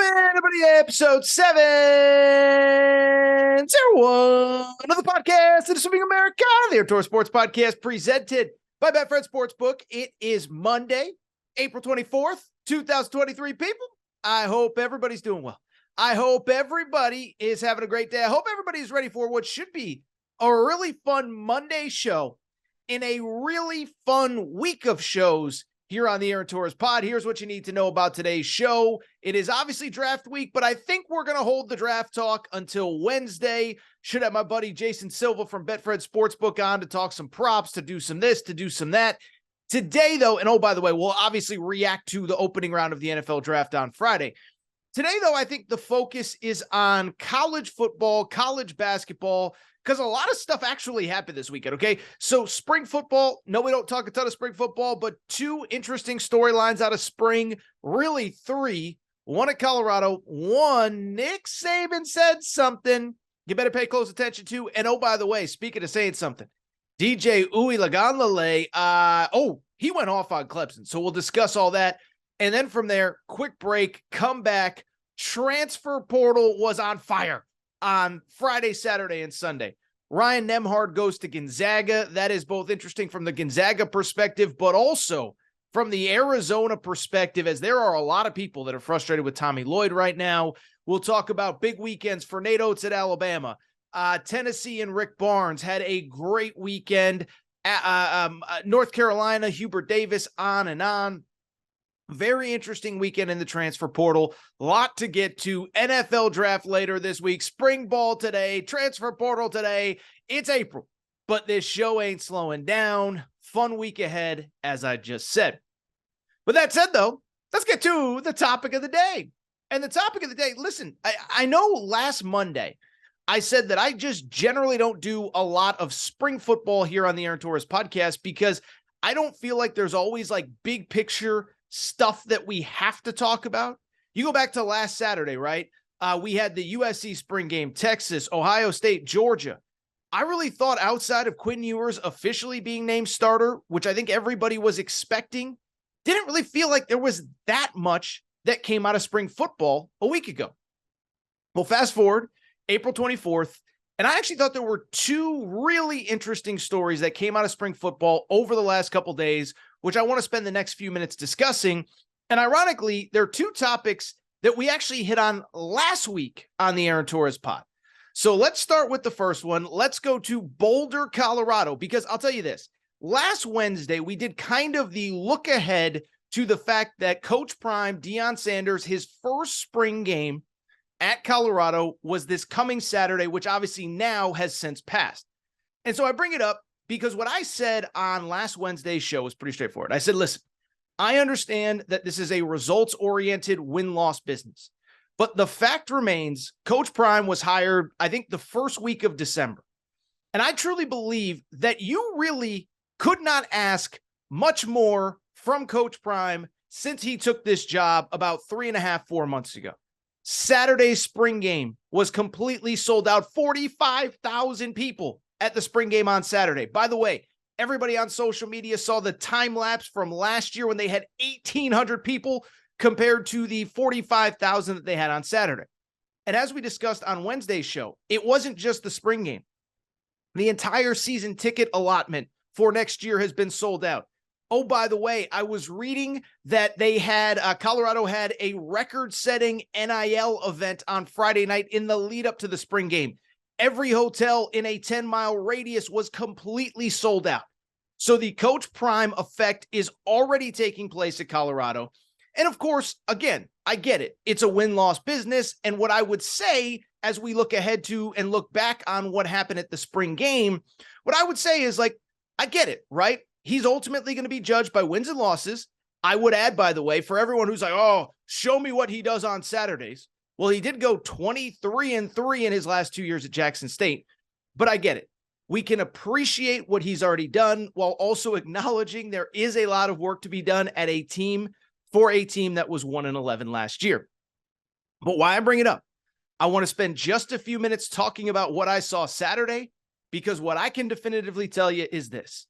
Anybody, episode 701 of the podcast that is Swimming America, the Outdoor Sports Podcast presented by Betfred Sportsbook. It is Monday, April 24th, 2023. People, I hope everybody's doing well. I hope everybody is having a great day. I hope everybody is ready for what should be a really fun Monday show in a really fun week of shows here on the Aaron Torres pod. Here's what you need to know about today's show. It is obviously draft week, but I think we're going to hold the draft talk until Wednesday. Should have my buddy Jason Silva from Betfred Sportsbook on to talk some props, to do some this, to do some that. Today, though, and oh, by the way, we'll obviously react to the opening round of the NFL draft on Friday. Today, though, I think the focus is on college football, college basketball, because a lot of stuff actually happened this weekend, okay? So spring football, no, we don't talk a ton of spring football, but two interesting storylines out of spring, really three. One at Colorado, one Nick Saban said something you better pay close attention to. And oh, by the way, speaking of saying something, DJ Uiagalelei, he went off on Clemson. So we'll discuss all that. And then from there, quick break, come back. Transfer portal was on fire on Friday, Saturday, and Sunday. Ryan Nembhard goes to Gonzaga. That is both interesting from the Gonzaga perspective, but also from the Arizona perspective, as there are a lot of people that are frustrated with Tommy Lloyd right now. We'll talk about big weekends for Nate Oates at Alabama. Tennessee and Rick Barnes had a great weekend. North Carolina, Hubert Davis, on and on. Very interesting weekend in the transfer portal. Lot to get to. NFL draft later this week. Spring ball today. Transfer portal today. It's April, but this show ain't slowing down. Fun week ahead, as I just said. With that said, though, let's get to the topic of the day. And the topic of the day, listen, I know last Monday I said that I just generally don't do a lot of spring football here on the Aaron Torres podcast because I don't feel like there's always like big picture stuff that we have to talk about. You go back to last Saturday, right? We had the USC spring game, Texas, Ohio State, Georgia. I really thought outside of Quinn Ewers officially being named starter, which I think everybody was expecting, didn't really feel like there was that much that came out of spring football a week ago. Well, fast forward, April 24th, and I actually thought there were two really interesting stories that came out of spring football over the last couple days, which I want to spend the next few minutes discussing. And ironically, there are two topics that we actually hit on last week on the Aaron Torres pod. So let's start with the first one. Let's go to Boulder, Colorado, because I'll tell you this. Last Wednesday, we did kind of the look ahead to the fact that Coach Prime, Deion Sanders, his first spring game at Colorado was this coming Saturday, which obviously now has since passed. And so I bring it up because what I said on last Wednesday's show was pretty straightforward. I said, listen, I understand that this is a results-oriented win-loss business, but the fact remains Coach Prime was hired, I think, the first week of December. And I truly believe that you really could not ask much more from Coach Prime since he took this job about 4 months ago. Saturday's spring game was completely sold out. 45,000 people at the spring game on Saturday. By the way, everybody on social media saw the time lapse from last year when they had 1,800 people compared to the 45,000 that they had on Saturday. And as we discussed on Wednesday's show, it wasn't just the spring game. The entire season ticket allotment for next year has been sold out. Oh, by the way, I was reading that they had, Colorado had a record-setting NIL event on Friday night in the lead up to the spring game. Every hotel in a 10-mile radius was completely sold out. So the Coach Prime effect is already taking place at Colorado. And of course, again, I get it. It's a win-loss business. And what I would say as we look ahead to and look back on what happened at the spring game, what I would say is like, I get it, right? He's ultimately going to be judged by wins and losses. I would add, by the way, for everyone who's like, oh, show me what he does on Saturdays. Well, he did go 23-3 in his last 2 years at Jackson State, but I get it. We can appreciate what he's already done while also acknowledging there is a lot of work to be done at a team for a team that was 1-11 last year. But why I bring it up, I want to spend just a few minutes talking about what I saw Saturday, because what I can definitively tell you is this.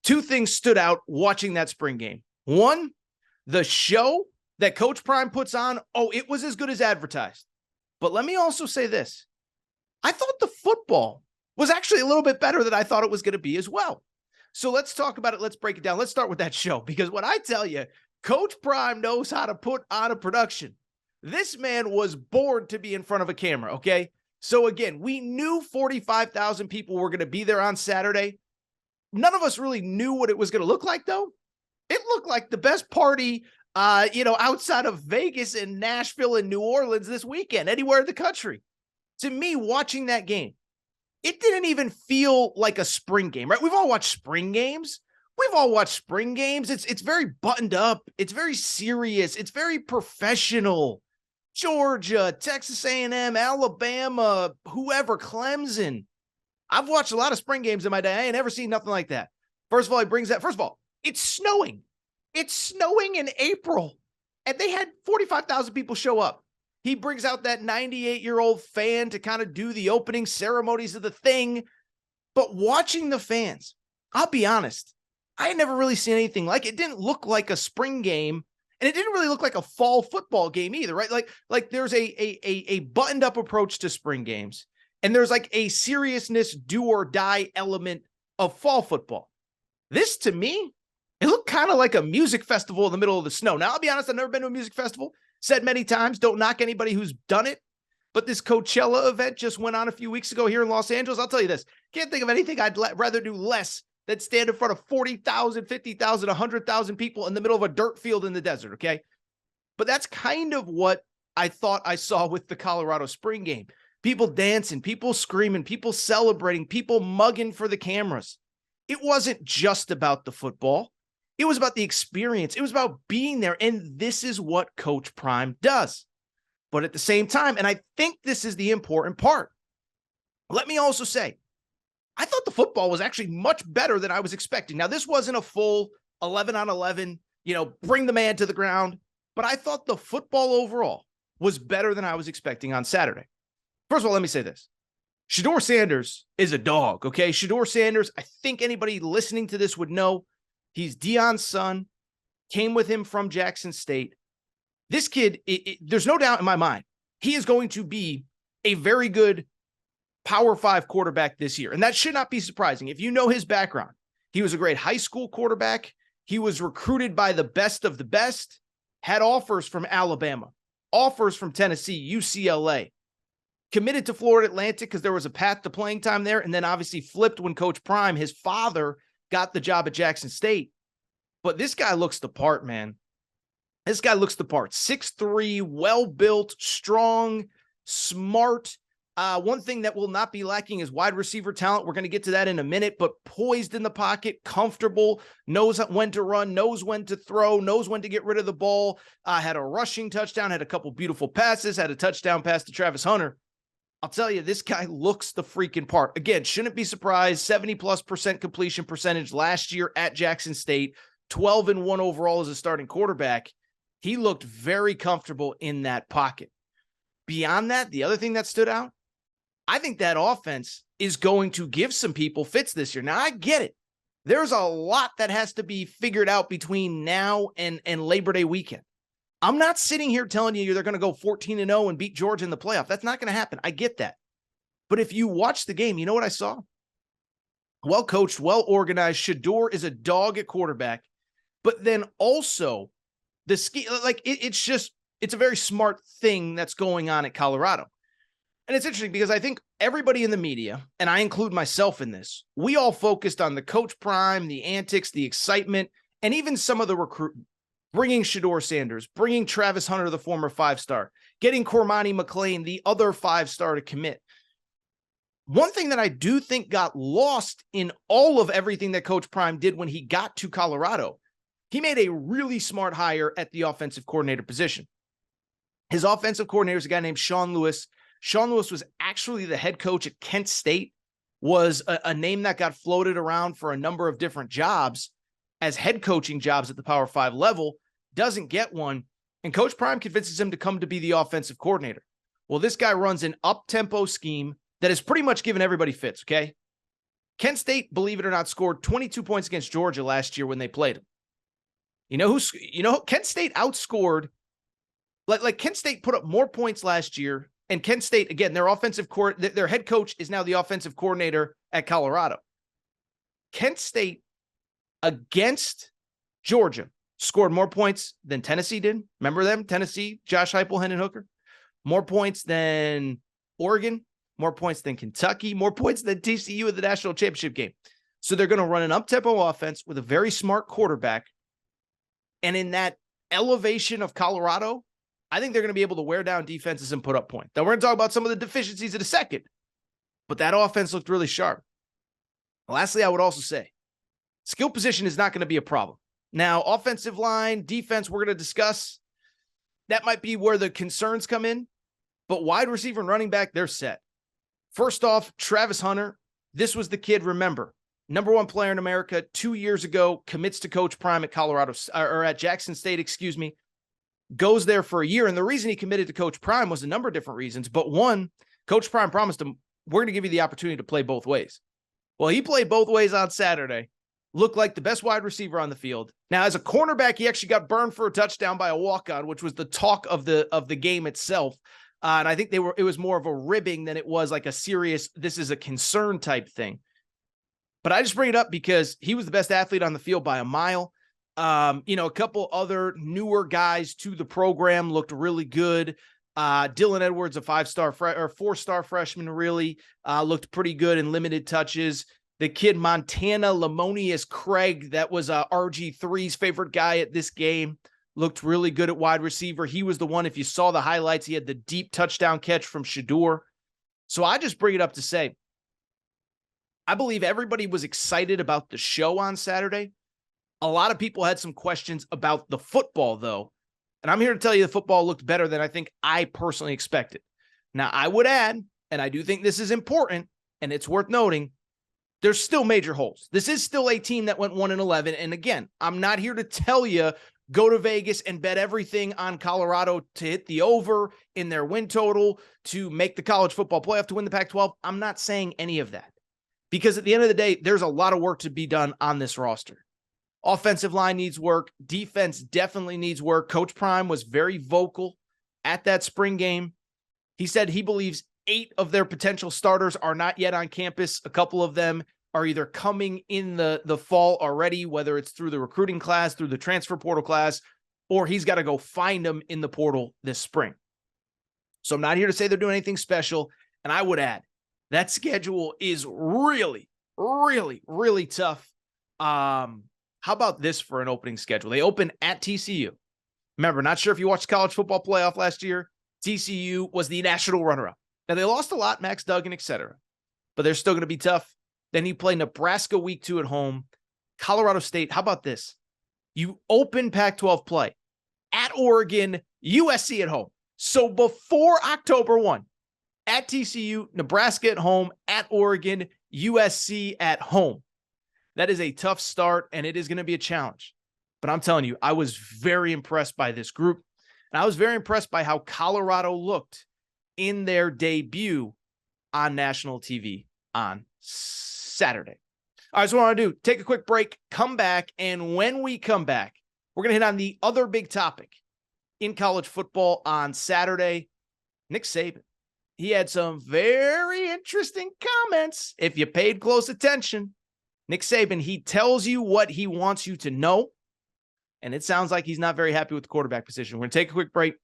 Two things stood out watching that spring game. One, the show that Coach Prime puts on, oh, it was as good as advertised. But let me also say this. I thought the football was actually a little bit better than I thought it was going to be as well. So let's talk about it. Let's break it down. Let's start with that show, because when I tell you, Coach Prime knows how to put on a production. This man was born to be in front of a camera, okay? So again, we knew 45,000 people were going to be there on Saturday. None of us really knew what it was going to look like, though. It looked like the best party, outside of Vegas and Nashville and New Orleans this weekend, anywhere in the country. To me, watching that game, it didn't even feel like a spring game, right? We've all watched spring games. It's very buttoned up. It's very serious. It's very professional. Georgia, Texas A&M, Alabama, whoever, Clemson. I've watched a lot of spring games in my day. I ain't never seen nothing like that. First of all, it's snowing. It's snowing in April, and they had 45,000 people show up. He brings out that 98-year-old fan to kind of do the opening ceremonies of the thing. But watching the fans, I'll be honest, I had never really seen anything like it. It didn't look like a spring game, and it didn't really look like a fall football game either, right? Like there's a buttoned up approach to spring games, and there's like a seriousness, do or die element of fall football. This, to me, it looked kind of like a music festival in the middle of the snow. Now, I'll be honest, I've never been to a music festival. Said many times, don't knock anybody who's done it. But this Coachella event just went on a few weeks ago here in Los Angeles. I'll tell you this. Can't think of anything I'd rather do less than stand in front of 40,000, 50,000, 100,000 people in the middle of a dirt field in the desert, okay? But that's kind of what I thought I saw with the Colorado spring game. People dancing, people screaming, people celebrating, people mugging for the cameras. It wasn't just about the football. It was about the experience. It was about being there. And this is what Coach Prime does. But at the same time, and I think this is the important part, let me also say, I thought the football was actually much better than I was expecting. Now, this wasn't a full 11 on 11, bring the man to the ground. But I thought the football overall was better than I was expecting on Saturday. First of all, let me say this. Shedeur Sanders is a dog, okay? Shedeur Sanders, I think anybody listening to this would know. He's Deion's son, came with him from Jackson State. This kid, there's no doubt in my mind, he is going to be a very good Power 5 quarterback this year. And that should not be surprising. If you know his background, he was a great high school quarterback. He was recruited by the best of the best, had offers from Alabama, offers from Tennessee, UCLA, committed to Florida Atlantic because there was a path to playing time there, and then obviously flipped when Coach Prime, his father, got the job at Jackson State. But this guy looks the part, man. This guy looks the part. 6'3", well-built, strong, smart. One thing that will not be lacking is wide receiver talent. We're going to get to that in a minute, but poised in the pocket, comfortable, knows when to run, knows when to throw, knows when to get rid of the ball, had a rushing touchdown, had a couple beautiful passes, had a touchdown pass to Travis Hunter. I'll tell you, this guy looks the freaking part. Again, shouldn't be surprised. 70+% completion percentage last year at Jackson State, 12-1 overall as a starting quarterback. He looked very comfortable in that pocket. Beyond that, the other thing that stood out, I think that offense is going to give some people fits this year. Now, I get it. There's a lot that has to be figured out between now and Labor Day weekend. I'm not sitting here telling you they're going to go 14-0 and beat Georgia in the playoff. That's not going to happen. I get that. But if you watch the game, you know what I saw? Well-coached, well-organized. Shedeur is a dog at quarterback. But then also, the ski, it's a very smart thing that's going on at Colorado. And it's interesting because I think everybody in the media, and I include myself in this, we all focused on the Coach Prime, the antics, the excitement, and even some of the recruiting. Bringing Shedeur Sanders, bringing Travis Hunter, the former 5-star, getting Cormani McClain, the other 5-star, to commit. One thing that I do think got lost in all of everything that Coach Prime did when he got to Colorado, he made a really smart hire at the offensive coordinator position. His offensive coordinator is a guy named Sean Lewis. Sean Lewis was actually the head coach at Kent State, was a name that got floated around for a number of different jobs as head coaching jobs at the Power 5 level. Doesn't get one, and Coach Prime convinces him to come to be the offensive coordinator. Well, this guy runs an up-tempo scheme that has pretty much given everybody fits, okay? Kent State, believe it or not, scored 22 points against Georgia last year when they played him. Kent State outscored Like Kent State put up more points last year, and Kent State, again, their head coach is now the offensive coordinator at Colorado. Kent State against Georgia scored more points than Tennessee did. Remember them? Tennessee, Josh Heupel, Hendon Hooker. More points than Oregon, more points than Kentucky, more points than TCU in the national championship game. So they're going to run an up-tempo offense with a very smart quarterback. And in that elevation of Colorado, I think they're going to be able to wear down defenses and put up points. Now, we're going to talk about some of the deficiencies in a second, but that offense looked really sharp. Lastly, I would also say skill position is not going to be a problem. Now, offensive line, defense, we're going to discuss. That might be where the concerns come in, but wide receiver and running back, they're set. First off, Travis Hunter, this was the kid, remember, number one player in America 2 years ago, commits to Coach Prime at Jackson State, goes there for a year. And the reason he committed to Coach Prime was a number of different reasons. But one, Coach Prime promised him, we're going to give you the opportunity to play both ways. Well, he played both ways on Saturday, looked like the best wide receiver on the field. Now, as a cornerback, he actually got burned for a touchdown by a walk-on, which was the talk of the game itself. And I think it was more of a ribbing than it was like a serious, this is a concern type thing. But I just bring it up because he was the best athlete on the field by a mile. A couple other newer guys to the program looked really good. Dylan Edwards, a 4-star freshman, really looked pretty good in limited touches. The kid Montana Lamonius Craig, that was RG3's favorite guy at this game, looked really good at wide receiver. He was the one, if you saw the highlights, he had the deep touchdown catch from Shador. So I just bring it up to say, I believe everybody was excited about the show on Saturday. A lot of people had some questions about the football, though. And I'm here to tell you the football looked better than I think I personally expected. Now, I would add, and I do think this is important, and it's worth noting, there's still major holes. This is still a team that went 1-11. And again, I'm not here to tell you, go to Vegas and bet everything on Colorado to hit the over in their win total, to make the college football playoff, to win the Pac-12. I'm not saying any of that. Because at the end of the day, there's a lot of work to be done on this roster. Offensive line needs work. Defense definitely needs work. Coach Prime was very vocal at that spring game. He said he believes 8 of their potential starters are not yet on campus. A couple of them are either coming in the fall already, whether it's through the recruiting class, through the transfer portal class, or he's got to go find them in the portal this spring. So I'm not here to say they're doing anything special. And I would add, that schedule is really, really, really tough. How about this for an opening schedule? They open at TCU. Remember, not sure if you watched college football playoff last year. TCU was the national runner-up. Now, they lost a lot, Max Duggan, etc., but they're still going to be tough. Then you play Nebraska week 2 at home. Colorado State. How about this? You open Pac-12 play at Oregon, USC at home. So before October 1, at TCU, Nebraska at home, at Oregon, USC at home. That is a tough start, and it is going to be a challenge. But I'm telling you, I was very impressed by this group, and I was very impressed by how Colorado looked in their debut on national TV on Saturday. All right, so what I want to do, take a quick break, come back, and when we come back, we're going to hit on the other big topic in college football on Saturday, Nick Saban. He had some very interesting comments. If you paid close attention, Nick Saban, he tells you what he wants you to know. And it sounds like he's not very happy with the quarterback position. We're going to take a quick break,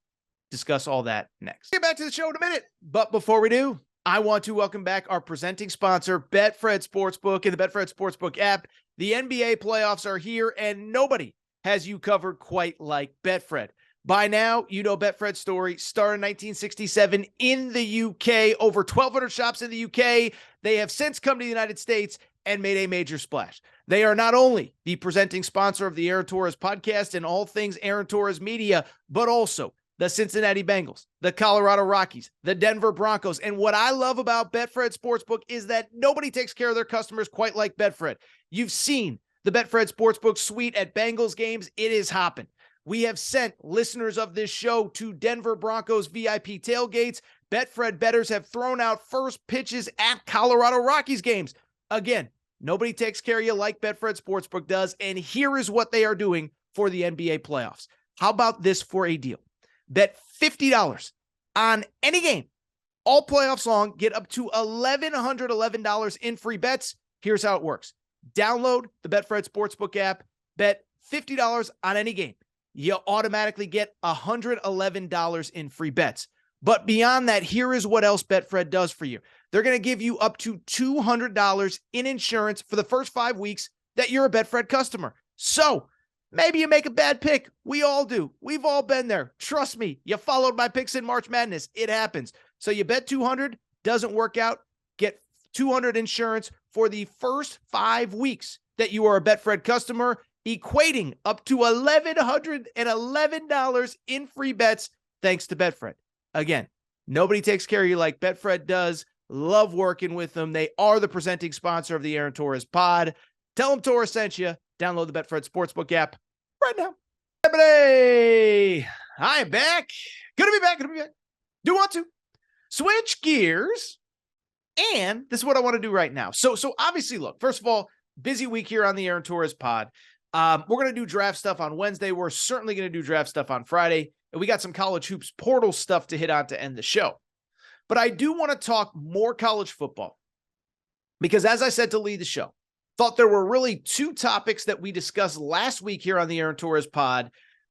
discuss all that next. Get back to the show in a minute. But before we do, I want to welcome back our presenting sponsor, Betfred Sportsbook, and the Betfred Sportsbook app. The NBA playoffs are here, and nobody has you covered quite like Betfred. By now, you know Betfred's story. Started in 1967 in the UK. Over 1,200 shops in the UK. They have since come to the United States and made a major splash. They are not only the presenting sponsor of the Aaron Torres podcast and all things Aaron Torres media, but also the Cincinnati Bengals, the Colorado Rockies, the Denver Broncos. And what I love about Betfred Sportsbook is that nobody takes care of their customers quite like Betfred. You've seen the Betfred Sportsbook suite at Bengals games. It is hopping. We have sent listeners of this show to Denver Broncos VIP tailgates. Betfred bettors have thrown out first pitches at Colorado Rockies games. Again, nobody takes care of you like Betfred Sportsbook does, and here is what they are doing for the NBA playoffs. How about this for a deal? Bet $50 on any game all playoffs long. Get up to $1,111 in free bets. Here's how it works. Download the Betfred Sportsbook app. Bet $50 on any game. You automatically get $111 in free bets. But beyond that, here is what else Betfred does for you. They're going to give you up to $200 in insurance for the first 5 weeks that you're a Betfred customer. So maybe you make a bad pick. We all do. We've all been there. Trust me. You followed my picks in March Madness. It happens. So you bet 200, doesn't work out. Get 200 insurance for the first 5 weeks that you are a Betfred customer, equating up to $1,111 in free bets thanks to Betfred. Again, nobody takes care of you like Betfred does. Love working with them. They are the presenting sponsor of the Aaron Torres pod. Tell them Torres sent you. Download the Betfred Sportsbook app right now. Hey, I'm back. Good to be back. Do want to switch gears. And this is what I want to do right now. So obviously, look, first of all, busy week here on the Aaron Torres pod. We're going to do draft stuff on Wednesday. We're certainly going to do draft stuff on Friday. And we got some college hoops portal stuff to hit on to end the show. But I do want to talk more college football because, as I said to lead the show, thought there were really 2 topics that we discussed last week here on the Aaron Torres pod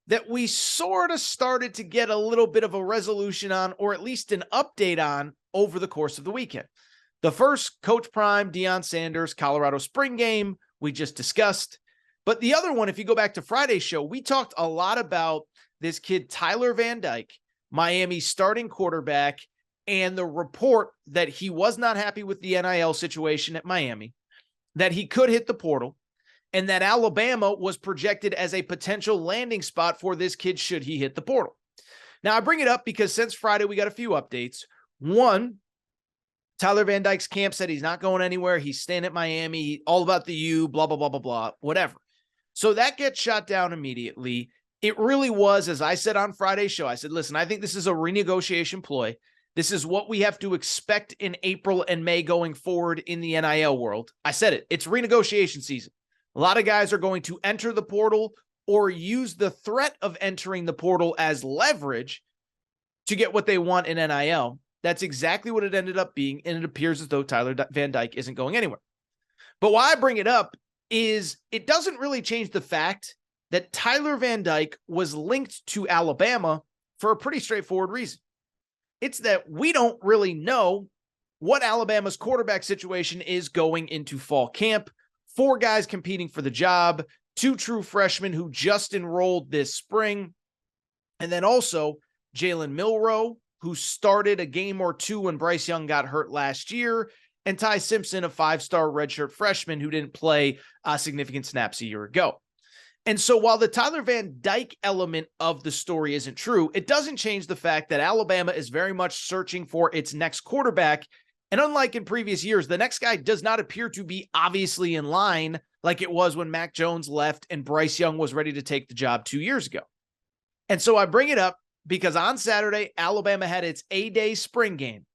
that we sort of started to get a little bit of a resolution on, or at least an update on, over the course of the weekend. The first, Coach Prime, Deion Sanders, Colorado spring game, we just discussed. But the other one, if you go back to Friday's show, we talked a lot about this kid, Tyler Van Dyke, Miami's starting quarterback, and the report that he was not happy with the NIL situation at Miami, that he could hit the portal, and that Alabama was projected as a potential landing spot for this kid should he hit the portal. Now, I bring it up because since Friday, we got a few updates. One, Tyler Van Dyke's camp said he's not going anywhere. He's staying at Miami, all about the U, blah, blah, blah, blah, blah, whatever. So that gets shot down immediately. It really was, as I said on Friday's show, I said, listen, I think this is a renegotiation ploy. This is what we have to expect in April and May going forward in the NIL world. I said it. It's renegotiation season. A lot of guys are going to enter the portal or use the threat of entering the portal as leverage to get what they want in NIL. That's exactly what it ended up being, and it appears as though Tyler Van Dyke isn't going anywhere. But why I bring it up is it doesn't really change the fact that Tyler Van Dyke was linked to Alabama for a pretty straightforward reason. It's that we don't really know what Alabama's quarterback situation is going into fall camp. 4 guys competing for the job, 2 true freshmen who just enrolled this spring, and then also Jalen Milroe, who started a game or 2 when Bryce Young got hurt last year, and Ty Simpson, a 5-star redshirt freshman who didn't play significant snaps a year ago. And so while the Tyler Van Dyke element of the story isn't true, it doesn't change the fact that Alabama is very much searching for its next quarterback. And unlike in previous years, the next guy does not appear to be obviously in line like it was when Mac Jones left and Bryce Young was ready to take the job 2 years ago. And so I bring it up because on Saturday, Alabama had its A-Day spring game.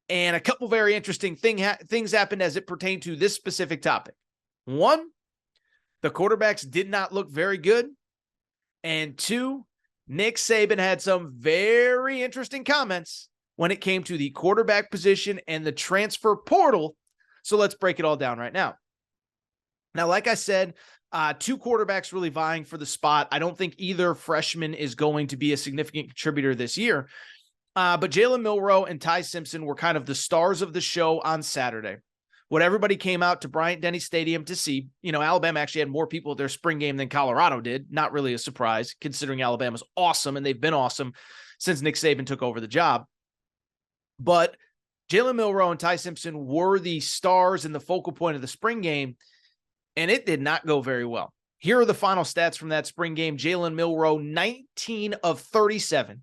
And a couple very interesting things happened as it pertained to this specific topic. One, the quarterbacks did not look very good. And 2, Nick Saban had some very interesting comments when it came to the quarterback position and the transfer portal. So let's break it all down right now. Now, like I said, 2 quarterbacks really vying for the spot. I don't think either freshman is going to be a significant contributor this year. But Jalen Milroe and Ty Simpson were kind of the stars of the show on Saturday. What everybody came out to Bryant-Denny Stadium to see. You know, Alabama actually had more people at their spring game than Colorado did. Not really a surprise, considering Alabama's awesome, and they've been awesome since Nick Saban took over the job. But Jalen Milroe and Ty Simpson were the stars and the focal point of the spring game, and it did not go very well. Here are the final stats from that spring game. Jalen Milroe, 19 of 37.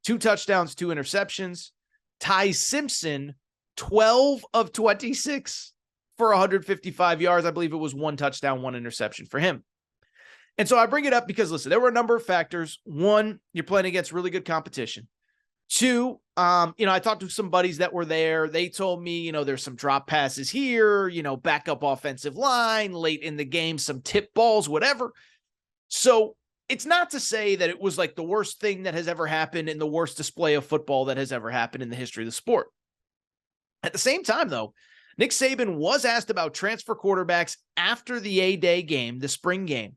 2 touchdowns, 2 interceptions. Ty Simpson, 12 of 26 for 155 yards. I believe it was 1 touchdown, 1 interception for him. And so I bring it up because, listen, there were a number of factors. 1, you're playing against really good competition. 2, I talked to some buddies that were there. They told me, there's some drop passes here, backup offensive line, late in the game, some tip balls, whatever. So it's not to say that it was like the worst thing that has ever happened and the worst display of football that has ever happened in the history of the sport. At the same time, though, Nick Saban was asked about transfer quarterbacks after the A-Day game, the spring game,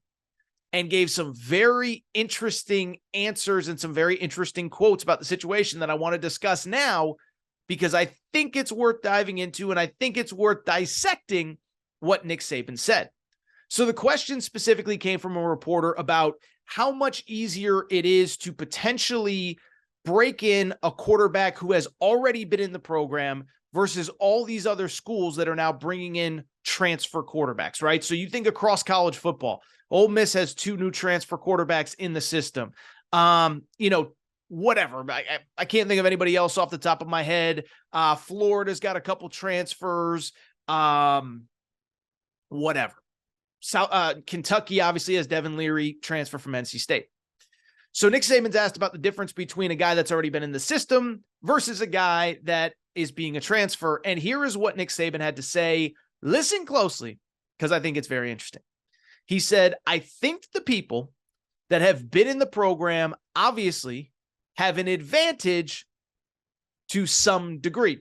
and gave some very interesting answers and some very interesting quotes about the situation that I want to discuss now, because I think it's worth diving into and I think it's worth dissecting what Nick Saban said. So the question specifically came from a reporter about how much easier it is to potentially break in a quarterback who has already been in the program versus all these other schools that are now bringing in transfer quarterbacks, right? So you think across college football, Ole Miss has 2 new transfer quarterbacks in the system. Whatever. I can't think of anybody else off the top of my head. Florida's got a couple transfers. Whatever. Kentucky obviously has Devin Leary transfer from NC State. So Nick Saban's asked about the difference between a guy that's already been in the system versus a guy that is being a transfer. And here is what Nick Saban had to say. Listen closely, because I think it's very interesting. He said, I think the people that have been in the program obviously have an advantage to some degree.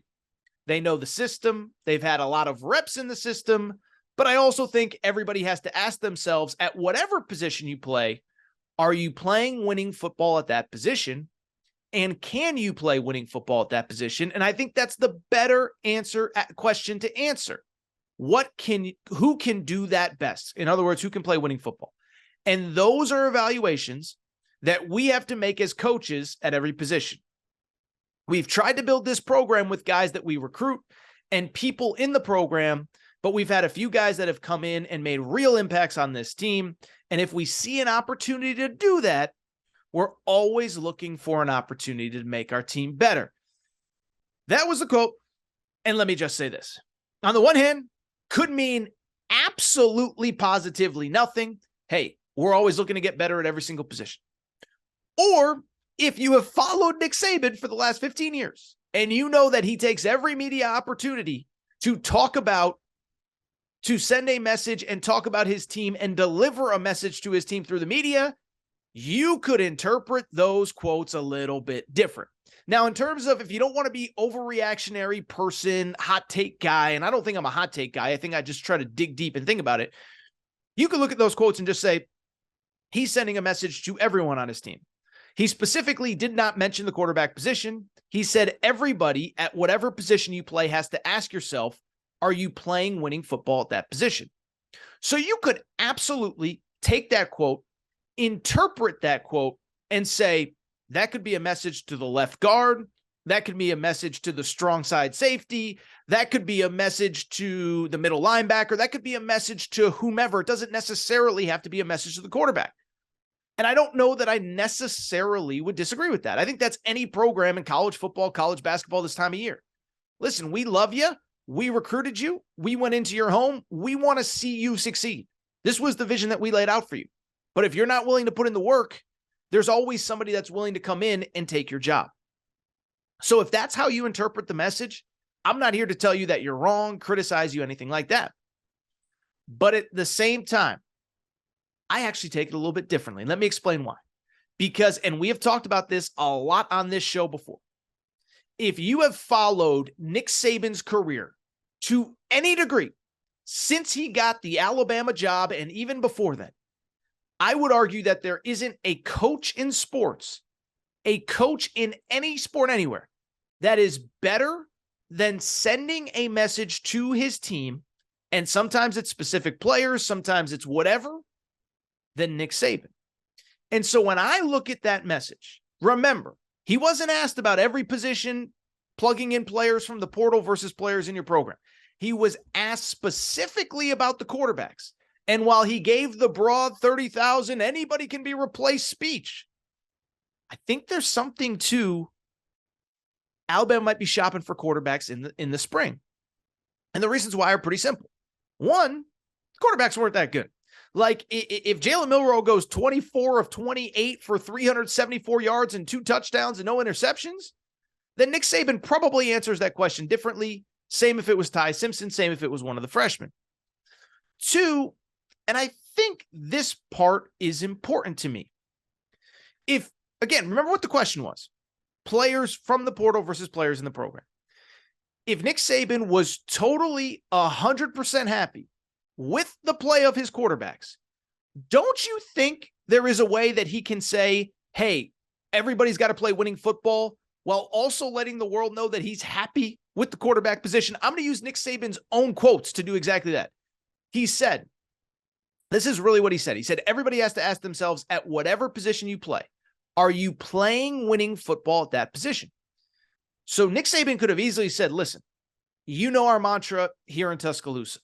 They know the system. They've had a lot of reps in the system. But I also think everybody has to ask themselves, at whatever position you play, are you playing winning football at that position? And can you play winning football at that position? And I think that's the better question to answer. Who can do that best? In other words, who can play winning football? And those are evaluations that we have to make as coaches at every position. We've tried to build this program with guys that we recruit and people in the program, but we've had a few guys that have come in and made real impacts on this team. And if we see an opportunity to do that, we're always looking for an opportunity to make our team better. That was the quote. And let me just say this. On the one hand, could mean absolutely positively nothing. Hey, we're always looking to get better at every single position. Or if you have followed Nick Saban for the last 15 years and you know that he takes every media opportunity to send a message and talk about his team and deliver a message to his team through the media, you could interpret those quotes a little bit different. Now, in terms of if you don't want to be overreactionary person, hot take guy, and I don't think I'm a hot take guy. I think I just try to dig deep and think about it. You could look at those quotes and just say, he's sending a message to everyone on his team. He specifically did not mention the quarterback position. He said everybody at whatever position you play has to ask yourself, are you playing winning football at that position? So you could absolutely take that quote, interpret that quote, and say that could be a message to the left guard. That could be a message to the strong side safety. That could be a message to the middle linebacker. That could be a message to whomever. It doesn't necessarily have to be a message to the quarterback. And I don't know that I necessarily would disagree with that. I think that's any program in college football, college basketball this time of year. Listen, we love you. We recruited you. We went into your home. We want to see you succeed. This was the vision that we laid out for you. But if you're not willing to put in the work, there's always somebody that's willing to come in and take your job. So if that's how you interpret the message, I'm not here to tell you that you're wrong, criticize you, anything like that. But at the same time, I actually take it a little bit differently. Let me explain why. Because, and we have talked about this a lot on this show before, if you have followed Nick Saban's career to any degree since he got the Alabama job and even before that, I would argue that there isn't a coach in sports, a coach in any sport anywhere, that is better than sending a message to his team, and sometimes it's specific players, sometimes it's whatever, than Nick Saban. And so when I look at that message, remember, he wasn't asked about every position, plugging in players from the portal versus players in your program. He was asked specifically about the quarterbacks. And while he gave the broad 30,000, anybody can be replaced speech, I think there's something to Alabama might be shopping for quarterbacks in the spring. And the reasons why are pretty simple. One, quarterbacks weren't that good. Like if Jalen Milroe goes 24 of 28 for 374 yards and 2 touchdowns and no interceptions, then Nick Saban probably answers that question differently. Same if it was Ty Simpson, same if it was one of the freshmen. Two, and I think this part is important to me. Again, remember what the question was. Players from the portal versus players in the program. If Nick Saban was totally 100% happy with the play of his quarterbacks, don't you think there is a way that he can say, hey, everybody's got to play winning football while also letting the world know that he's happy with the quarterback position? I'm going to use Nick Saban's own quotes to do exactly that. He said, this is really what he said. He said, everybody has to ask themselves, at whatever position you play, are you playing winning football at that position? So Nick Saban could have easily said, listen, you know our mantra here in Tuscaloosa.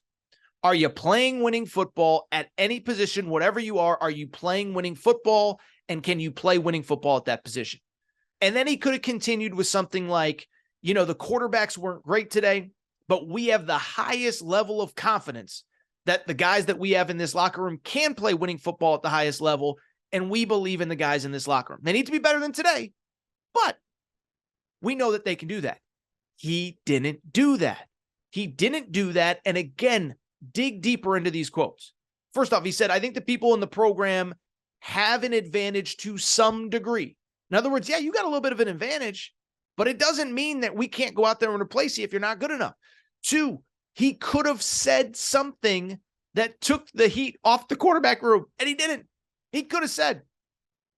Are you playing winning football at any position, whatever you are? Are you playing winning football? And can you play winning football at that position? And then he could have continued with something like, the quarterbacks weren't great today, but we have the highest level of confidence that the guys that we have in this locker room can play winning football at the highest level. And we believe in the guys in this locker room. They need to be better than today, but we know that they can do that. He didn't do that. He didn't do that. And again, dig deeper into these quotes. First off, he said, I think the people in the program have an advantage to some degree. In other words, yeah, you got a little bit of an advantage, but it doesn't mean that we can't go out there and replace you if you're not good enough. 2, he could have said something that took the heat off the quarterback room, and he didn't. He could have said,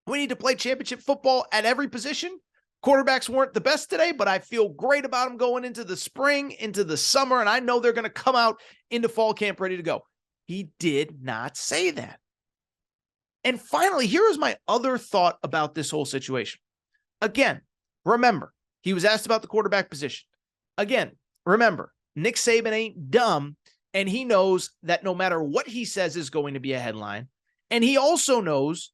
we need to play championship football at every position. Quarterbacks weren't the best today, but I feel great about them going into the spring, into the summer, and I know they're going to come out into fall camp ready to go. He did not say that. And finally, here is my other thought about this whole situation. Again, remember, he was asked about the quarterback position. Again, remember, Nick Saban ain't dumb, and he knows that no matter what he says is going to be a headline. And he also knows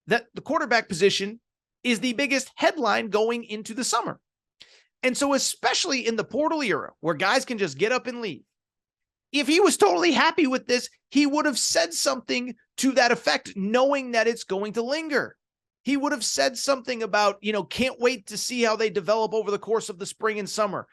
that the quarterback position is the biggest headline going into the summer. And so especially in the portal era where guys can just get up and leave, if he was totally happy with this, he would have said something to that effect, knowing that it's going to linger. He would have said something about, can't wait to see how they develop over the course of the spring and summer.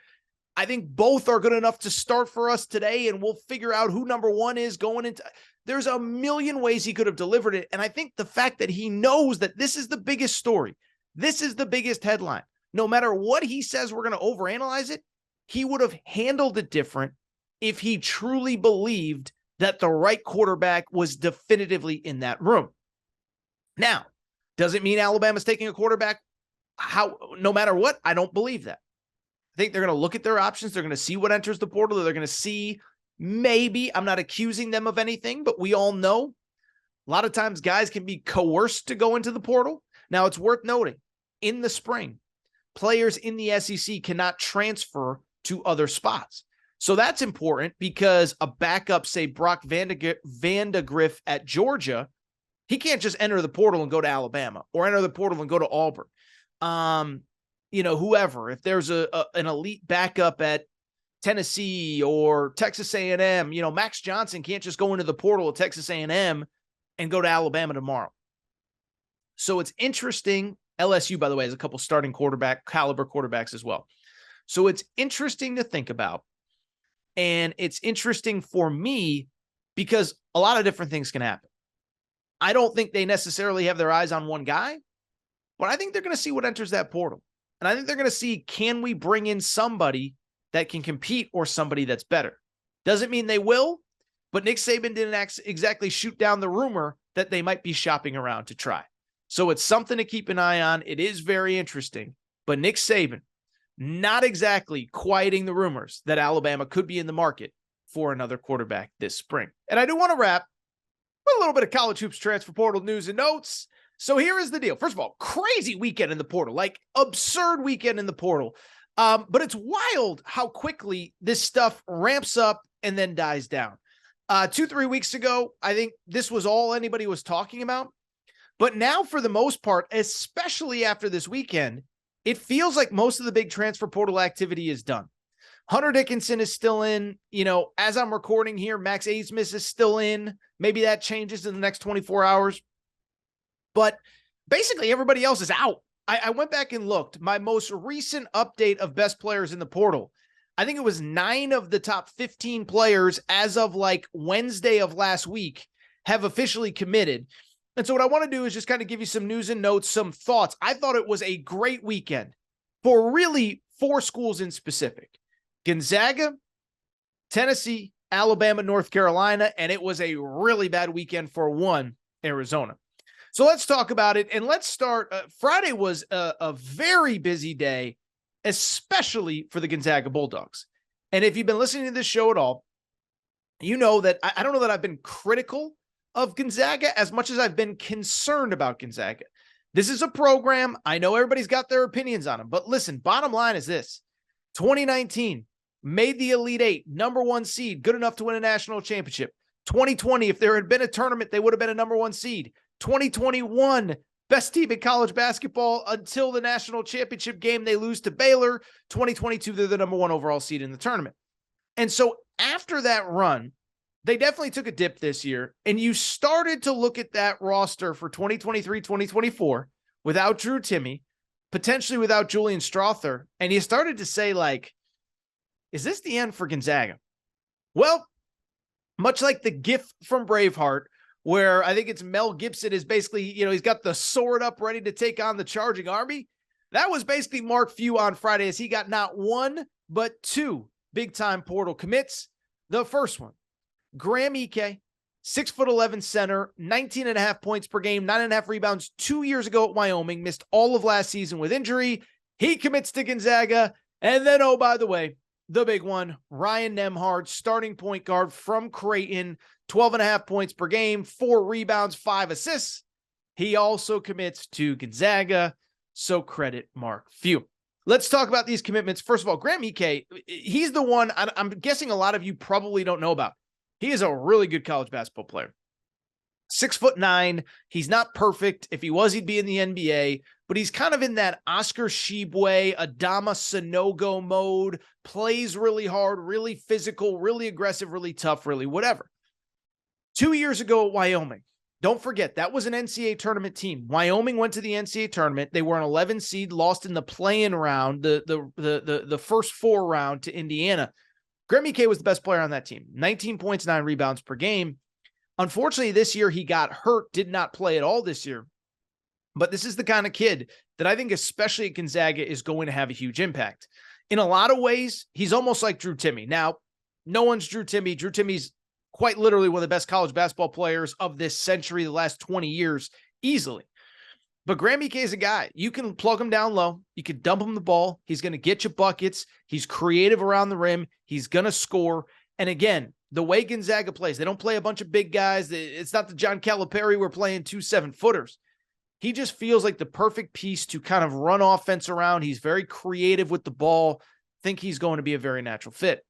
I think both are good enough to start for us today, and we'll figure out who number one is going into. There's a million ways he could have delivered it. And I think the fact that he knows that this is the biggest story, this is the biggest headline, no matter what he says, we're going to overanalyze it. He would have handled it different if he truly believed that the right quarterback was definitively in that room. Now, does it mean Alabama's taking a quarterback? No matter what? I don't believe that. I think they're going to look at their options. They're going to see what enters the portal. They're going to see maybe, I'm not accusing them of anything, but we all know a lot of times guys can be coerced to go into the portal. Now, it's worth noting, in the spring, players in the SEC cannot transfer to other spots. So that's important because a backup, say Brock Vandagriff at Georgia, he can't just enter the portal and go to Alabama or enter the portal and go to Auburn. Whoever, if there's an elite backup at Tennessee or Texas A&M, Max Johnson can't just go into the portal at Texas A&M and go to Alabama tomorrow. So it's interesting. LSU, by the way, has a couple starting caliber quarterbacks as well. So it's interesting to think about. And it's interesting for me because a lot of different things can happen. I don't think they necessarily have their eyes on one guy, but I think they're going to see what enters that portal. And I think they're going to see, can we bring in somebody that can compete or somebody that's better? Doesn't mean they will, but Nick Saban didn't exactly shoot down the rumor that they might be shopping around to try. So it's something to keep an eye on. It is very interesting, but Nick Saban not exactly quieting the rumors that Alabama could be in the market for another quarterback this spring. And I do want to wrap with a little bit of college hoops transfer portal news and notes. So here is the deal. First of all, crazy weekend in the portal, like absurd weekend in the portal. But it's wild how quickly this stuff ramps up and then dies down. 2-3 weeks ago, I think this was all anybody was talking about. But now, for the most part, especially after this weekend, it feels like most of the big transfer portal activity is done. Hunter Dickinson is still in. As I'm recording here, Max Abmas is still in. Maybe that changes in the next 24 hours. But basically, everybody else is out. I went back and looked. My most recent update of best players in the portal, I think it was 9 of the top 15 players as of like Wednesday of last week have officially committed. And so what I want to do is just kind of give you some news and notes, some thoughts. I thought it was a great weekend for really 4 schools in specific: Gonzaga, Tennessee, Alabama, North Carolina, and it was a really bad weekend for one, Arizona. So let's talk about it. And let's start. Friday was a very busy day, especially for the Gonzaga Bulldogs. And if you've been listening to this show at all, you know that I don't know that I've been critical of Gonzaga as much as I've been concerned about Gonzaga. This is a program. I know everybody's got their opinions on them, but listen, bottom line is this: 2019 made the Elite Eight, #1 seed, good enough to win a national championship. 2020, if there had been a tournament, they would have been a #1 seed. 2021, best team in college basketball until the national championship game. They lose to Baylor. 2022, they're the #1 overall seed in the tournament. And so after that run, they definitely took a dip this year, and you started to look at that roster for 2023, 2024 without Drew Timme, potentially without Julian Strawther, and you started to say, like, is this the end for Gonzaga? Well, much like the gif from Braveheart, where I think it's Mel Gibson is basically, he's got the sword up ready to take on the charging army. That was basically Mark Few on Friday, as he got not 1, but 2 big-time portal commits. The first one, Graham Ike, 6'11" center, 19.5 points per game, 9.5 rebounds 2 years ago at Wyoming, missed all of last season with injury. He commits to Gonzaga. And then, oh, by the way, the big one, Ryan Nembhard, starting point guard from Creighton, 12.5 points per game, 4 rebounds, 5 assists. He also commits to Gonzaga. So credit Mark Few. Let's talk about these commitments. First of all, Graham Ike, he's the one I'm guessing a lot of you probably don't know about. He is a really good college basketball player. 6'9". He's not perfect. If he was, he'd be in the NBA, but he's kind of in that Oscar Tshiebwe, Adama Sanogo mode, plays really hard, really physical, really aggressive, really tough, really whatever. 2 years ago at Wyoming, don't forget, that was an NCAA tournament team. Wyoming went to the NCAA tournament. They were an 11 seed, lost in the play-in round, the first 4 round to Indiana. Graham Ike was the best player on that team. 19 points, 9 rebounds per game. Unfortunately, this year he got hurt, did not play at all this year. But this is the kind of kid that I think, especially at Gonzaga, is going to have a huge impact. In a lot of ways, he's almost like Drew Timme. Now, no one's Drew Timme. Drew Timme's quite literally one of the best college basketball players of this century, the last 20 years, easily. But Graham Ike is a guy. You can plug him down low. You can dump him the ball. He's going to get you buckets. He's creative around the rim. He's going to score. And again, the way Gonzaga plays, they don't play a bunch of big guys. It's not the John Calipari we're playing 2 7-footers. He just feels like the perfect piece to kind of run offense around. He's very creative with the ball. Think he's going to be a very natural fit.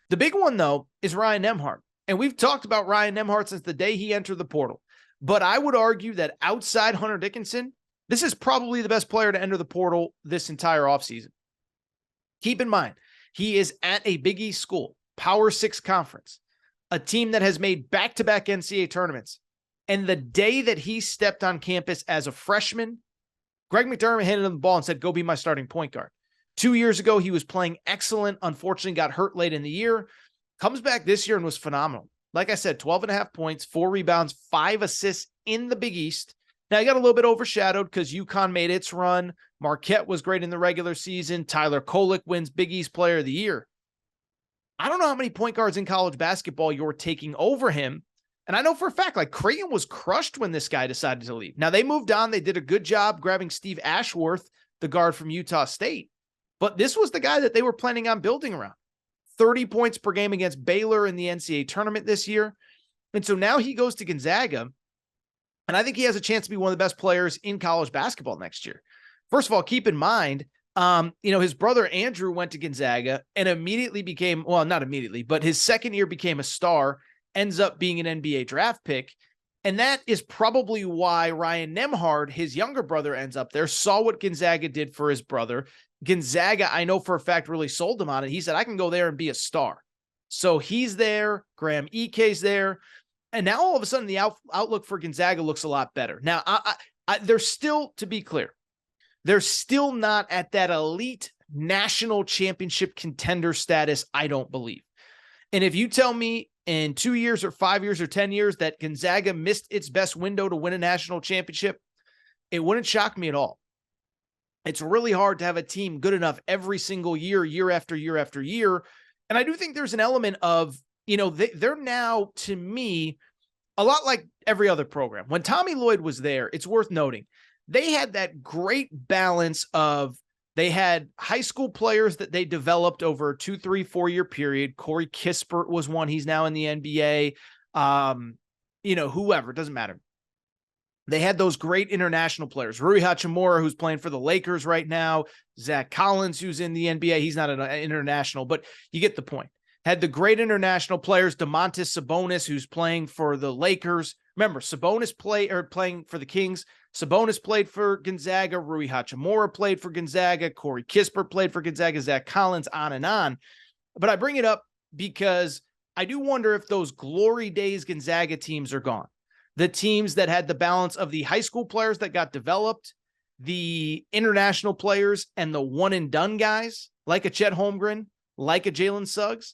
The big one, though, is Ryan Nembhard. And we've talked about Ryan Nembhard since the day he entered the portal. But I would argue that outside Hunter Dickinson, this is probably the best player to enter the portal this entire offseason. Keep in mind, he is at a Big East school, Power 6 conference, a team that has made back-to-back NCAA tournaments. And the day that he stepped on campus as a freshman, Greg McDermott handed him the ball and said, go be my starting point guard. 2 years ago, he was playing excellent, unfortunately got hurt late in the year, comes back this year and was phenomenal. Like I said, 12.5 points, 4 rebounds, 5 assists in the Big East. Now, he got a little bit overshadowed because UConn made its run. Marquette was great in the regular season. Tyler Kolek wins Big East Player of the Year. I don't know how many point guards in college basketball you're taking over him. And I know for a fact, like, Creighton was crushed when this guy decided to leave. Now, they moved on. They did a good job grabbing Steve Ashworth, the guard from Utah State. But this was the guy that they were planning on building around. 30 points per game against Baylor in the NCAA tournament this year. And so now he goes to Gonzaga, and I think he has a chance to be one of the best players in college basketball next year. First of all, keep in mind, his brother Andrew went to Gonzaga and immediately became, well, not immediately, but his second year became a star, ends up being an NBA draft pick. And that is probably why Ryan Nembhard, his younger brother, ends up there, saw what Gonzaga did for his brother. Gonzaga, I know for a fact, really sold him on it. He said, I can go there and be a star. So he's there. Graham Ike's there. And now all of a sudden the outlook for Gonzaga looks a lot better. Now, they're still, to be clear, they're still not at that elite national championship contender status, I don't believe. And if you tell me in 2 years or 5 years or 10 years that Gonzaga missed its best window to win a national championship, it wouldn't shock me at all. It's really hard to have a team good enough every single year, year after year after year. And I do think there's an element of, they're now, to me, a lot like every other program. When Tommy Lloyd was there, it's worth noting, they had that great balance of, they had high school players that they developed over a 2, 3, 4-year period. Corey Kispert was one. He's now in the NBA. Whoever, doesn't matter. They had those great international players. Rui Hachimura, who's playing for the Lakers right now. Zach Collins, who's in the NBA. He's not an international, but you get the point. Had the great international players. Domantas Sabonis, who's playing for the Lakers. Remember, Sabonis playing for the Kings. Sabonis played for Gonzaga. Rui Hachimura played for Gonzaga. Corey Kispert played for Gonzaga. Zach Collins, on and on. But I bring it up because I do wonder if those glory days Gonzaga teams are gone. The teams that had the balance of the high school players that got developed, the international players, and the one-and-done guys, like a Chet Holmgren, like a Jalen Suggs,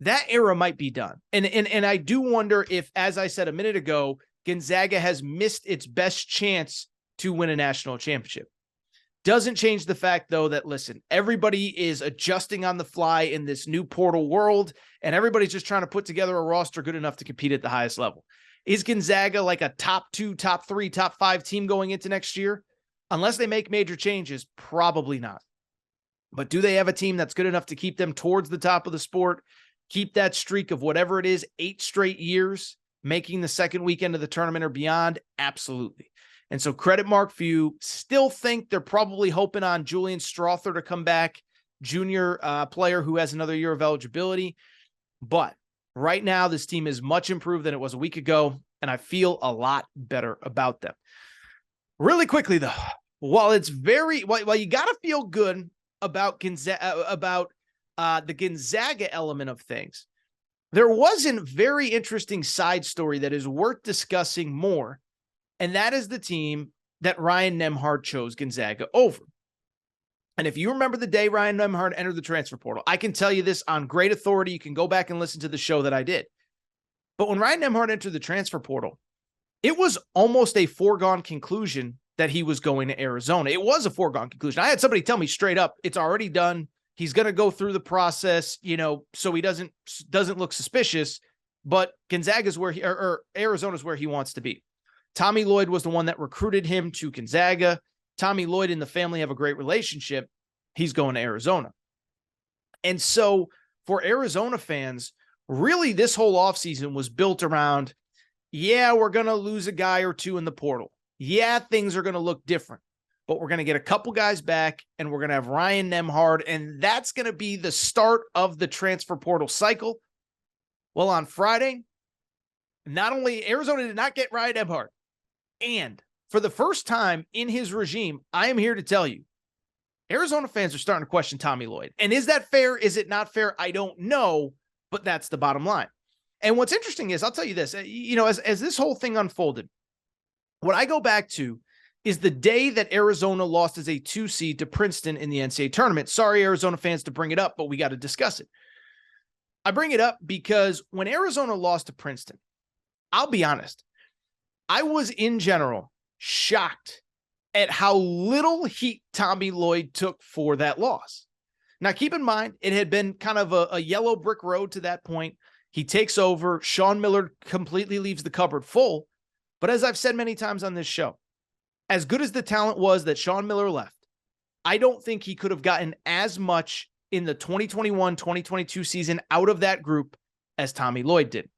that era might be done. And I do wonder if, as I said a minute ago, Gonzaga has missed its best chance to win a national championship. Doesn't change the fact, though, that, listen, everybody is adjusting on the fly in this new portal world, and everybody's just trying to put together a roster good enough to compete at the highest level. Is Gonzaga like a top 2, top 3, top 5 team going into next year? Unless they make major changes, probably not. But do they have a team that's good enough to keep them towards the top of the sport, keep that streak of whatever it is, 8 straight years, making the second weekend of the tournament or beyond? Absolutely. And so credit mark for you. Still think they're probably hoping on Julian Strother to come back, junior player who has another year of eligibility. But right now, this team is much improved than it was a week ago, and I feel a lot better about them. Really quickly, though, while you got to feel good about the Gonzaga element of things, there was a very interesting side story that is worth discussing more, and that is the team that Ryan Nembhard chose Gonzaga over. And if you remember the day Ryan Nembhard entered the transfer portal, I can tell you this on great authority. You can go back and listen to the show that I did. But when Ryan Nembhard entered the transfer portal, it was almost a foregone conclusion that he was going to Arizona. It was a foregone conclusion. I had somebody tell me straight up, it's already done. He's going to go through the process, so he doesn't look suspicious, but Gonzaga's where or Arizona's where he wants to be. Tommy Lloyd was the one that recruited him to Gonzaga. Tommy Lloyd and the family have a great relationship. He's going to Arizona. And so for Arizona fans, really this whole offseason was built around, we're going to lose a guy or two in the portal. Things are going to look different, but we're going to get a couple guys back and we're going to have Ryan Nembhard, and that's going to be the start of the transfer portal cycle. Well, on Friday, not only Arizona did not get Ryan Nembhard, and for the first time in his regime, I am here to tell you, Arizona fans are starting to question Tommy Lloyd. And is that fair? Is it not fair? I don't know, but that's the bottom line. And what's interesting is, I'll tell you this, as this whole thing unfolded, what I go back to is the day that Arizona lost as a 2 seed to Princeton in the NCAA tournament. Sorry, Arizona fans, to bring it up, but we got to discuss it. I bring it up because when Arizona lost to Princeton, I'll be honest, I was in general shocked at how little heat Tommy Lloyd took for that loss. Now, keep in mind, it had been kind of a yellow brick road to that point. He takes over. Sean Miller completely leaves the cupboard full. But as I've said many times on this show, as good as the talent was that Sean Miller left, I don't think he could have gotten as much in the 2021-2022 season out of that group as Tommy Lloyd did.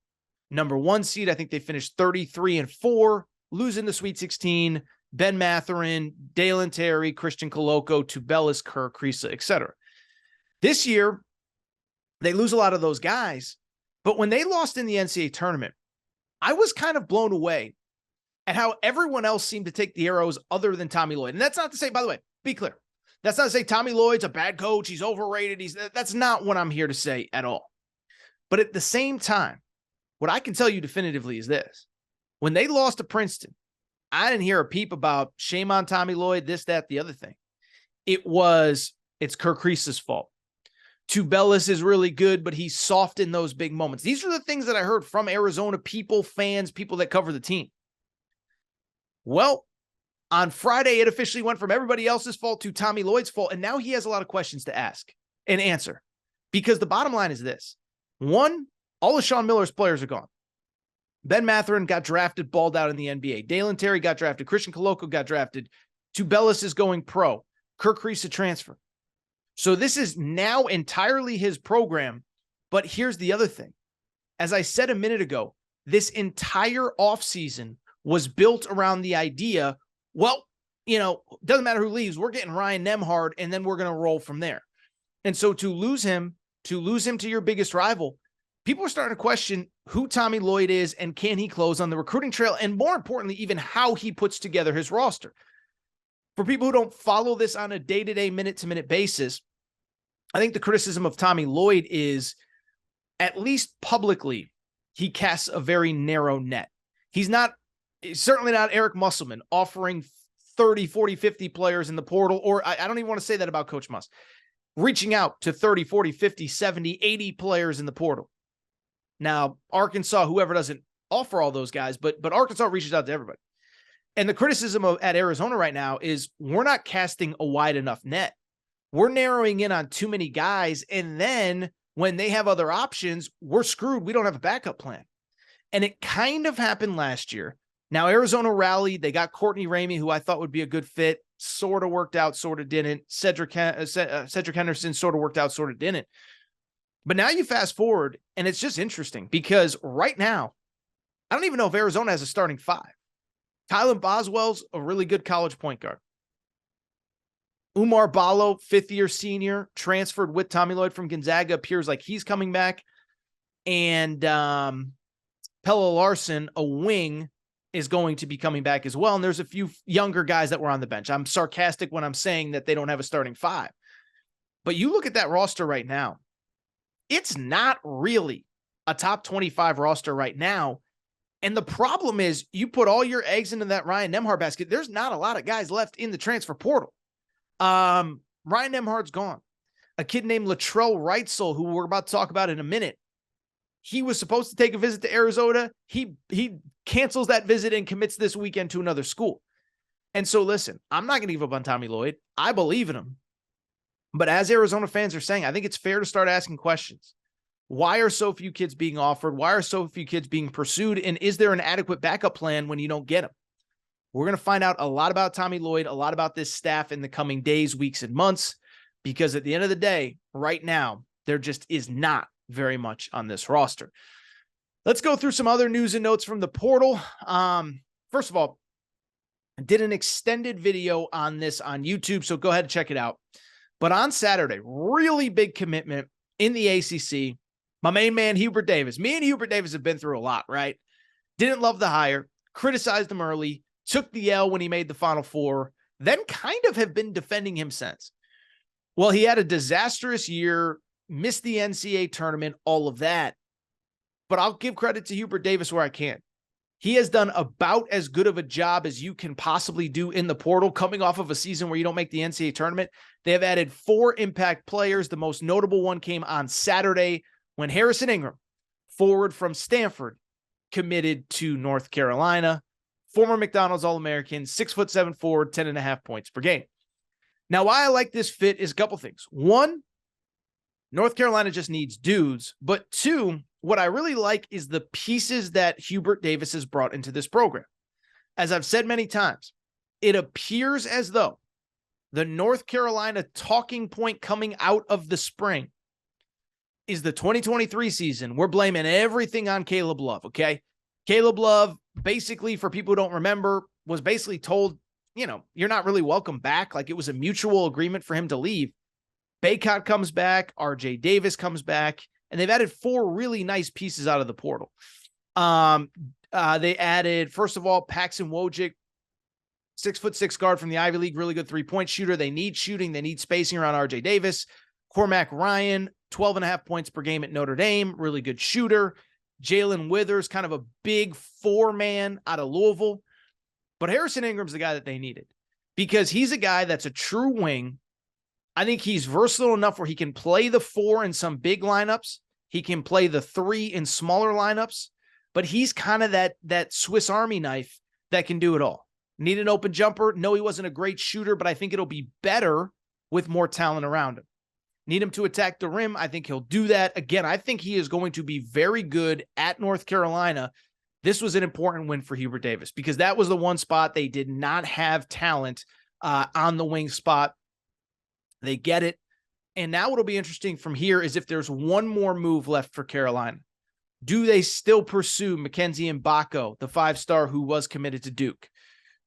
Number 1 seed, I think they finished 33-4, losing the Sweet 16, Ben Mathurin, Dalen Terry, Christian Coloco, Tubelis, Kerr, Kriisa, etc. This year, they lose a lot of those guys, but when they lost in the NCAA tournament, I was kind of blown away at how everyone else seemed to take the arrows other than Tommy Lloyd. And that's not to say, by the way, be clear, that's not to say Tommy Lloyd's a bad coach, he's overrated, that's not what I'm here to say at all. But at the same time, what I can tell you definitively is this. When they lost to Princeton, I didn't hear a peep about shame on Tommy Lloyd, this, that, the other thing. It's Kerr Kriisa's fault. Tubelis is really good, but he's soft in those big moments. These are the things that I heard from Arizona people, fans, people that cover the team. Well, on Friday, it officially went from everybody else's fault to Tommy Lloyd's fault, and now he has a lot of questions to ask and answer. Because the bottom line is this. One, all of Sean Miller's players are gone. Ben Mathurin got drafted, balled out in the NBA. Dalen Terry got drafted. Christian Koloko got drafted. Tubelis is going pro. Kirk Reese a transfer. So this is now entirely his program. But here's the other thing. As I said a minute ago, this entire offseason was built around the idea, well, doesn't matter who leaves. We're getting Ryan Nembhard, and then we're going to roll from there. And so to lose him to your biggest rival, people are starting to question who Tommy Lloyd is and can he close on the recruiting trail, and more importantly, even how he puts together his roster. For people who don't follow this on a day-to-day, minute-to-minute basis, I think the criticism of Tommy Lloyd is, at least publicly, he casts a very narrow net. He's certainly not Eric Musselman offering 30, 40, 50 players in the portal, or I don't even want to say that about Coach Muss, reaching out to 30, 40, 50, 70, 80 players in the portal. Now, Arkansas, whoever doesn't offer all those guys, but Arkansas reaches out to everybody. And the criticism at Arizona right now is we're not casting a wide enough net. We're narrowing in on too many guys, and then when they have other options, we're screwed. We don't have a backup plan. And it kind of happened last year. Now, Arizona rallied. They got Courtney Ramey, who I thought would be a good fit. Sort of worked out, sort of didn't. Cedric Henderson sort of worked out, sort of didn't. But now you fast forward, and it's just interesting because right now, I don't even know if Arizona has a starting five. Kylan Boswell's a really good college point guard. Umar Ballo, fifth-year senior, transferred with Tommy Lloyd from Gonzaga, appears like he's coming back. And Pella Larson, a wing, is going to be coming back as well. And there's a few younger guys that were on the bench. I'm sarcastic when I'm saying that they don't have a starting five. But you look at that roster right now, it's not really a top 25 roster right now. And the problem is you put all your eggs into that Ryan Nembhard basket. There's not a lot of guys left in the transfer portal. Ryan Nembhard's gone. A kid named Latrell Wrightsell, who we're about to talk about in a minute. He was supposed to take a visit to Arizona. He cancels that visit and commits this weekend to another school. And so listen, I'm not going to give up on Tommy Lloyd. I believe in him. But as Arizona fans are saying, I think it's fair to start asking questions. Why are so few kids being offered? Why are so few kids being pursued? And is there an adequate backup plan when you don't get them? We're going to find out a lot about Tommy Lloyd, a lot about this staff in the coming days, weeks, and months, because at the end of the day, right now, there just is not very much on this roster. Let's go through some other news and notes from the portal. First of all, I did an extended video on this on YouTube, so go ahead and check it out. But on Saturday, really big commitment in the ACC. My main man, Hubert Davis. Me and Hubert Davis have been through a lot, right? Didn't love the hire, criticized him early, took the L when he made the Final Four, then kind of have been defending him since. Well, he had a disastrous year, missed the NCAA tournament, all of that. But I'll give credit to Hubert Davis where I can. He has done about as good of a job as you can possibly do in the portal, coming off of a season where you don't make the NCAA tournament. They have added 4 impact players. The most notable one came on Saturday when Harrison Ingram, forward from Stanford, committed to North Carolina. Former McDonald's All-American, 6'7" forward, 10.5 points per game. Now, why I like this fit is a couple things. One, North Carolina just needs dudes. But two, what I really like is the pieces that Hubert Davis has brought into this program. As I've said many times, it appears as though the North Carolina talking point coming out of the spring is the 2023 season. We're blaming everything on Caleb Love, okay? Caleb Love, basically, for people who don't remember, was basically told, you're not really welcome back. Like, it was a mutual agreement for him to leave. Baycott comes back. RJ Davis comes back. And they've added 4 really nice pieces out of the portal. They added, first of all, Paxton Wojcik, 6'6" guard from the Ivy League, really good three-point shooter. They need shooting. They need spacing around RJ Davis. Cormac Ryan, 12.5 points per game at Notre Dame, really good shooter. Jalen Withers, kind of a big 4-man out of Louisville. But Harrison Ingram's the guy that they needed because he's a guy that's a true wing. I think he's versatile enough where he can play the 4 in some big lineups. He can play the 3 in smaller lineups, but he's kind of that Swiss Army knife that can do it all. Need an open jumper? No, he wasn't a great shooter, but I think it'll be better with more talent around him. Need him to attack the rim? I think he'll do that. Again, I think he is going to be very good at North Carolina. This was an important win for Hubert Davis because that was the one spot they did not have talent on the wing spot. They get it. And now what'll be interesting from here is if there's one more move left for Carolina. Do they still pursue Mackenzie Mbako, the 5-star who was committed to Duke?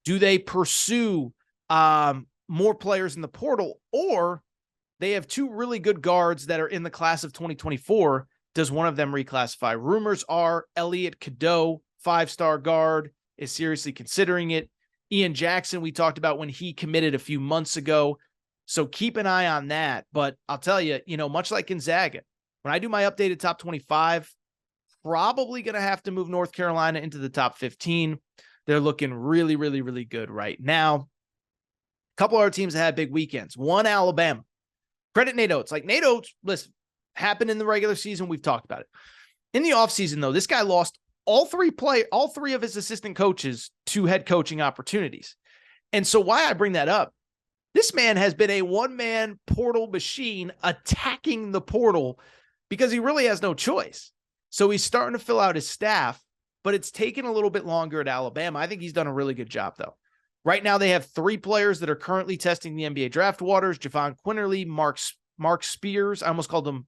Do they pursue more players in the portal, or they have 2 really good guards that are in the class of 2024? Does one of them reclassify? Rumors are Elliot Cadeau, 5-star guard, is seriously considering it. Ian Jackson, we talked about when he committed a few months ago. So keep an eye on that. But I'll tell you, much like Gonzaga, when I do my updated top 25, probably going to have to move North Carolina into the top 15. They're looking really, really, really good right now. A couple other teams that had big weekends. One, Alabama. Credit Nate Oates. Like Nate Oates, listen, happened in the regular season. We've talked about it. In the offseason, though, this guy lost all three of his assistant coaches to head coaching opportunities. And so why I bring that up, this man has been a one-man portal machine attacking the portal because he really has no choice. So he's starting to fill out his staff, but it's taken a little bit longer at Alabama. I think he's done a really good job, though. Right now, they have 3 players that are currently testing the NBA draft waters: Javon Quinterly, Mark Spears. I almost called him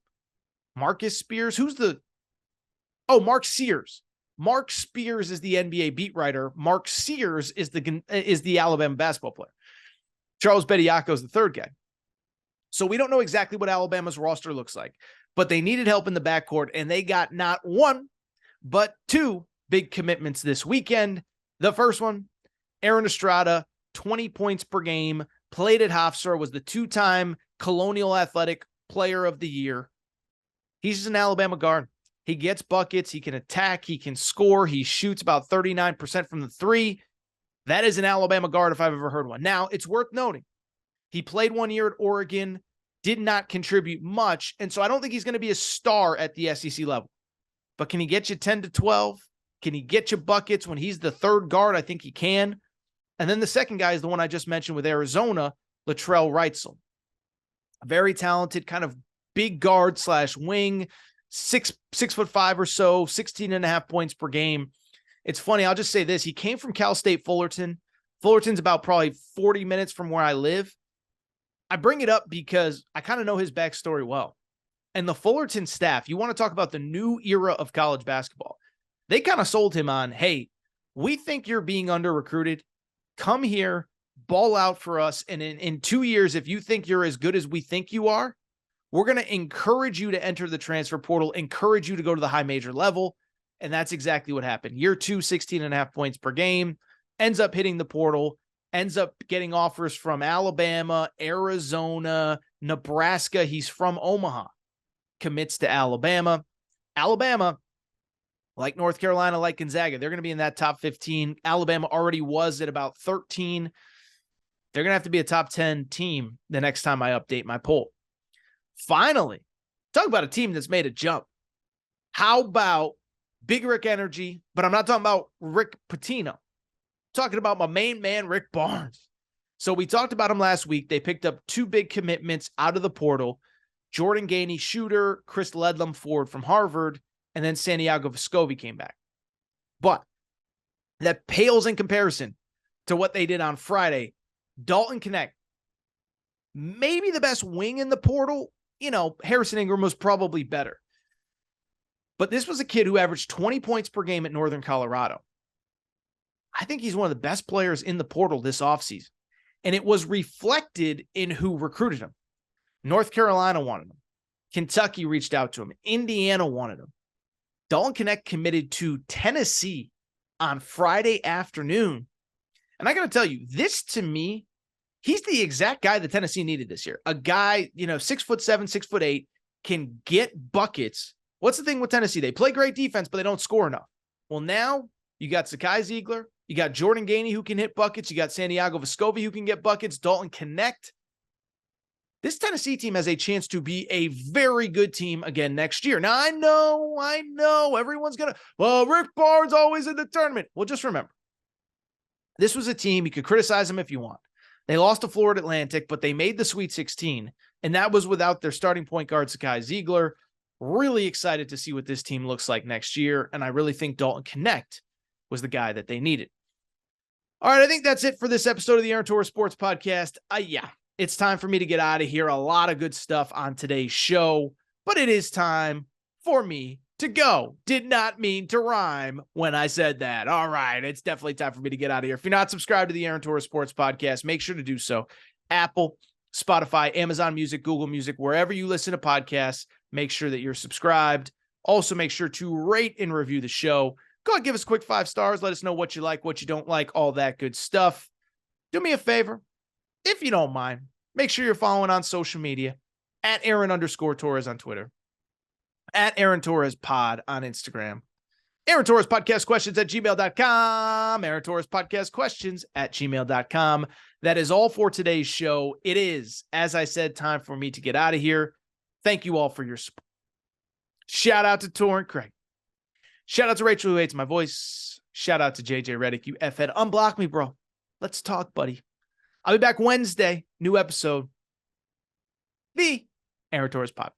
Marcus Spears. Mark Sears. Mark Spears is the NBA beat writer. Mark Sears is the Alabama basketball player. Charles Bediako is the third guy. So we don't know exactly what Alabama's roster looks like, but they needed help in the backcourt, and they got not 1, but 2 big commitments this weekend. The first one, Aaron Estrada, 20 points per game, played at Hofstra, was the 2-time Colonial Athletic Player of the Year. He's just an Alabama guard. He gets buckets. He can attack. He can score. He shoots about 39% from the 3. That is an Alabama guard if I've ever heard one. Now, it's worth noting, he played 1 year at Oregon, did not contribute much, and so I don't think he's going to be a star at the SEC level. But can he get you 10 to 12? Can he get you buckets when he's the third guard? I think he can. And then the second guy is the one I just mentioned with Arizona, Latrell Wrightsell. A very talented kind of big guard / wing, 6'5" or so, 16.5 points per game. It's funny. I'll just say this. He came from Cal State Fullerton. Fullerton's about probably 40 minutes from where I live. I bring it up because I kind of know his backstory well. And the Fullerton staff, you want to talk about the new era of college basketball. They kind of sold him on, hey, we think you're being under-recruited. Come here, ball out for us. And in 2 years, if you think you're as good as we think you are, we're going to encourage you to enter the transfer portal, encourage you to go to the high major level. And that's exactly what happened. Year 2, 16.5 points per game, ends up hitting the portal, ends up getting offers from Alabama, Arizona, Nebraska. He's from Omaha, commits to Alabama. Alabama, like North Carolina, like Gonzaga, they're going to be in that top 15. Alabama already was at about 13. They're going to have to be a top 10 team the next time I update my poll. Finally, talk about a team that's made a jump. How about Big Rick energy? But I'm not talking about Rick Pitino. I'm talking about my main man, Rick Barnes. So we talked about him last week. They picked up 2 big commitments out of the portal. Jordan Gainey, shooter, Chris Ledlam, forward from Harvard, and then Santiago Vescovi came back. But that pales in comparison to what they did on Friday. Dalton Knecht, maybe the best wing in the portal. Harrison Ingram was probably better. But this was a kid who averaged 20 points per game at Northern Colorado. I think he's one of the best players in the portal this offseason. And it was reflected in who recruited him. North Carolina wanted him. Kentucky reached out to him. Indiana wanted him. Dalton Knecht committed to Tennessee on Friday afternoon. And I got to tell you, this to me, he's the exact guy that Tennessee needed this year. A guy, 6'7", 6'8", can get buckets. What's the thing with Tennessee? They play great defense, but they don't score enough. Well, now you got Zakai Ziegler. You got Jordan Gainey who can hit buckets. You got Santiago Vescovi who can get buckets. Dalton Knecht. this Tennessee team has a chance to be a very good team again next year. Now, I know everyone's going to, well, Rick Barnes always in the tournament. Well, just remember, this was a team, you could criticize them if you want. They lost to Florida Atlantic, but they made the Sweet 16, and that was without their starting point guard, Sakai Ziegler. Really excited to see what this team looks like next year, and I really think Dalton Connect was the guy that they needed. All right, I think that's it for this episode of the Aaron Torres Sports Podcast. It's time for me to get out of here. A lot of good stuff on today's show, but it is time for me to go. Did not mean to rhyme when I said that. All right, it's definitely time for me to get out of here. If you're not subscribed to the Aaron Torres Sports Podcast, make sure to do so. Apple, Spotify, Amazon Music, Google Music, wherever you listen to podcasts, make sure that you're subscribed. Also, make sure to rate and review the show. Go ahead, give us a quick 5 stars. Let us know what you like, what you don't like, all that good stuff. Do me a favor, if you don't mind, make sure you're following on social media at Aaron_Torres on Twitter, at Aaron Torres Pod on Instagram, Aaron Torres Podcast Questions at gmail.com, Aaron Torres Podcast Questions at gmail.com. That is all for today's show. It is, as I said, time for me to get out of here. Thank you all for your support. Shout out to Torrent Craig. Shout out to Rachel, who hates my voice. Shout out to JJ Reddick. You F-head. Unblock me, bro. Let's talk, buddy. I'll be back Wednesday. New episode. The Aaron Torres Pod.